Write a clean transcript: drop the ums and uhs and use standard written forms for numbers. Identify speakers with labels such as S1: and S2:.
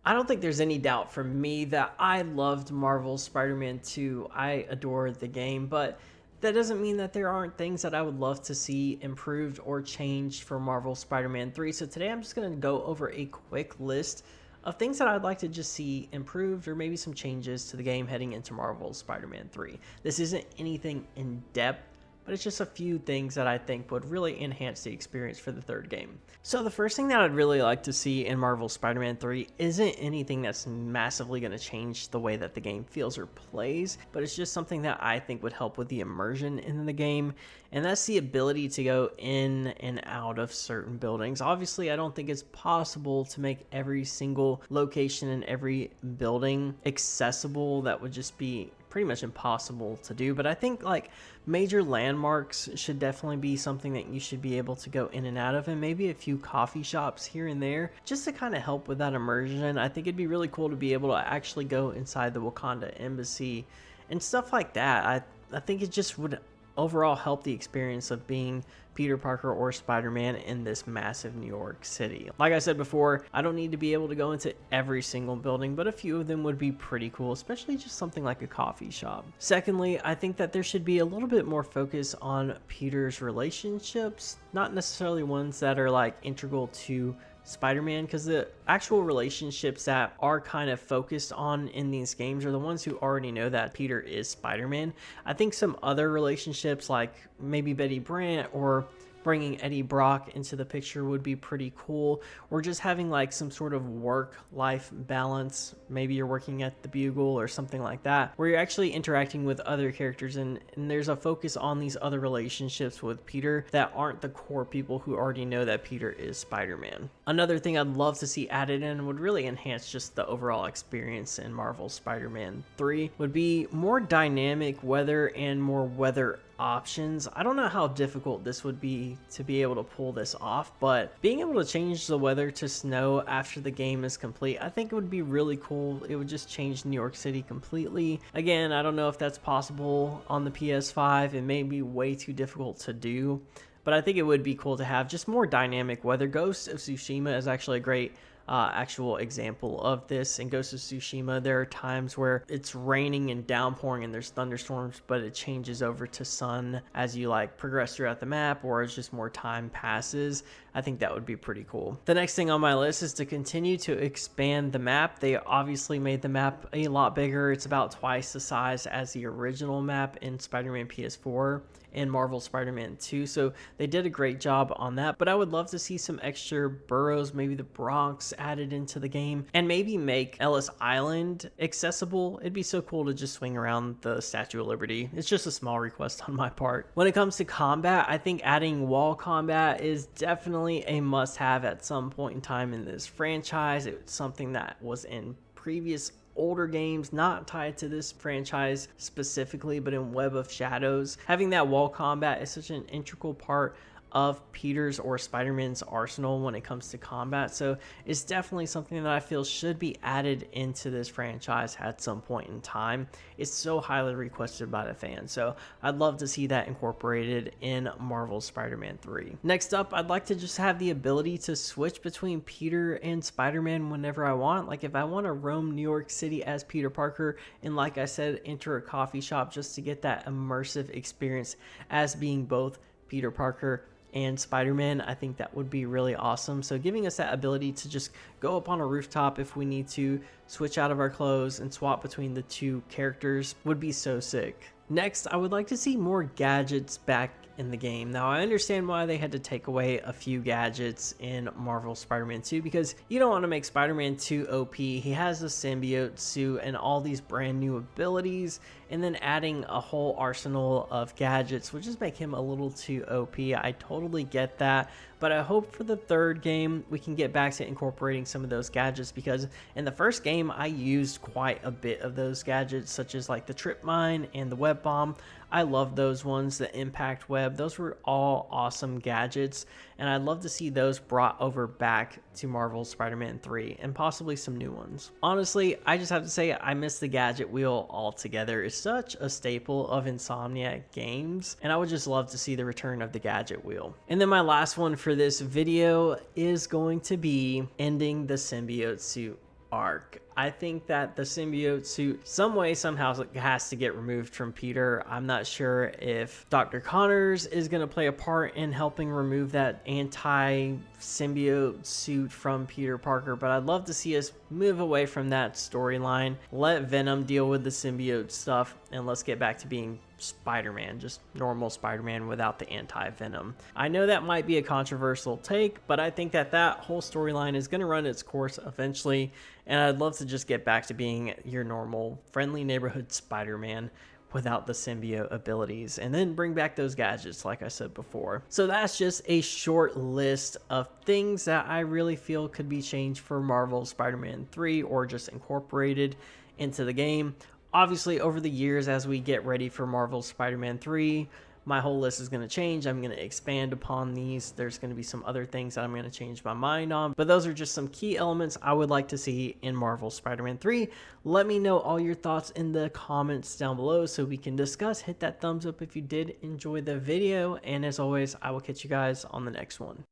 S1: I don't think there's any doubt for me that I loved Marvel's Spider-Man 2. I adored the game, but that doesn't mean that there aren't things that I would love to see improved or changed for Marvel's Spider-Man 3. So today I'm just going to go over a quick list of things that I'd like to just see improved or maybe some changes to the game heading into Marvel's Spider-Man 3. This isn't anything in depth, but it's just a few things that I think would really enhance the experience for the third game. So the first thing that I'd really like to see in Marvel's Spider-Man 3 isn't anything that's massively going to change the way that the game feels or plays, but it's just something that I think would help with the immersion in the game, and that's the ability to go in and out of certain buildings. Obviously, I don't think it's possible to make every single location in every building accessible. That would just be pretty much impossible to do, but I think like major landmarks should definitely be something that you should be able to go in and out of, and maybe a few coffee shops here and there just to kind of help with that immersion. I think it'd be really cool to be able to actually go inside the Wakanda embassy and stuff like that. I think it just would overall help the experience of being Peter Parker or Spider-Man in this massive New York City. Like I said before, I don't need to be able to go into every single building, but a few of them would be pretty cool, especially just something like a coffee shop. Secondly, I think that there should be a little bit more focus on Peter's relationships, not necessarily ones that are like integral to Spider-Man, because the actual relationships that are kind of focused on in these games are the ones who already know that Peter is Spider-Man. I think some other relationships like maybe Betty Brant or bringing Eddie Brock into the picture would be pretty cool, or just having like some sort of work-life balance. Maybe you're working at the Bugle or something like that, where you're actually interacting with other characters, and there's a focus on these other relationships with Peter that aren't the core people who already know that Peter is Spider-Man. Another thing I'd love to see added in would really enhance just the overall experience in Marvel's Spider-Man 3 would be more dynamic weather and more weather options. I don't know how difficult this would be to be able to pull this off, but being able to change the weather to snow after the game is complete, I think it would be really cool. It would just change New York City completely. Again, I don't know if that's possible on the PS5. It may be way too difficult to do, but I think it would be cool to have just more dynamic weather. Ghost of Tsushima is actually a great actual example of this. In Ghost of Tsushima, there are times where it's raining and downpouring and there's thunderstorms, but it changes over to sun as you like progress throughout the map, or as just more time passes. I think that would be pretty cool. The next thing on my list is to continue to expand the map. They obviously made the map a lot bigger. It's about twice the size as the original map in Spider-Man PS4 and Marvel Spider-Man 2, so they did a great job on that. But I would love to see some extra boroughs, maybe the Bronx, added into the game, and maybe make Ellis Island accessible. It'd be so cool to just swing around the Statue of Liberty. It's just a small request on my part. When it comes to combat, I think adding wall combat is definitely a must-have at some point in time in this franchise. It's something that was in previous older games, not tied to this franchise specifically, but in Web of Shadows. Having that wall combat is such an integral part of Peter's or Spider-Man's arsenal when it comes to combat, so it's definitely something that I feel should be added into this franchise at some point in time. It's so highly requested by the fans, so I'd love to see that incorporated in Marvel's Spider-Man 3. Next up, I'd like to just have the ability to switch between Peter and Spider-Man whenever I want. Like if I want to roam New York City as Peter Parker and, like I said, enter a coffee shop just to get that immersive experience as being both Peter Parker and Spider-Man, I think that would be really awesome. So giving us that ability to just go up on a rooftop if we need to, switch out of our clothes and swap between the two characters would be so sick. Next, I would like to see more gadgets back in the game. Now, I understand why they had to take away a few gadgets in Marvel Spider-Man 2, because you don't want to make Spider-Man 2 OP. He has the symbiote suit and all these brand new abilities, and then adding a whole arsenal of gadgets would just make him a little too OP. I totally get that, but I hope for the third game we can get back to incorporating some of those gadgets, because in the first game I used quite a bit of those gadgets, such as like the trip mine and the web bomb. I love those ones, the impact web. Those were all awesome gadgets, and I'd love to see those brought over back to Marvel's Spider-Man 3 and possibly some new ones. Honestly, I just have to say I miss the gadget wheel altogether. It's such a staple of Insomniac games, and I would just love to see the return of the gadget wheel. And then my last one for this video is going to be ending the symbiote suit arc. I think that the symbiote suit, some way, somehow, has to get removed from Peter. I'm not sure if Dr. Connors is going to play a part in helping remove that anti-symbiote suit from Peter Parker, but I'd love to see us move away from that storyline, let Venom deal with the symbiote stuff, and let's get back to being Spider-Man, just normal Spider-Man without the anti-venom. I know that might be a controversial take, but I think that that whole storyline is going to run its course eventually, and I'd love to just get back to being your normal friendly neighborhood Spider-Man without the symbiote abilities, and then bring back those gadgets like I said before. So that's just a short list of things that I really feel could be changed for Marvel Spider-Man 3 or just incorporated into the game. Obviously, over the years, as we get ready for Marvel Spider-Man 3, my whole list is going to change. I'm going to expand upon these. There's going to be some other things that I'm going to change my mind on. But those are just some key elements I would like to see in Marvel Spider-Man 3. Let me know all your thoughts in the comments down below so we can discuss. Hit that thumbs up if you did enjoy the video. And as always, I will catch you guys on the next one.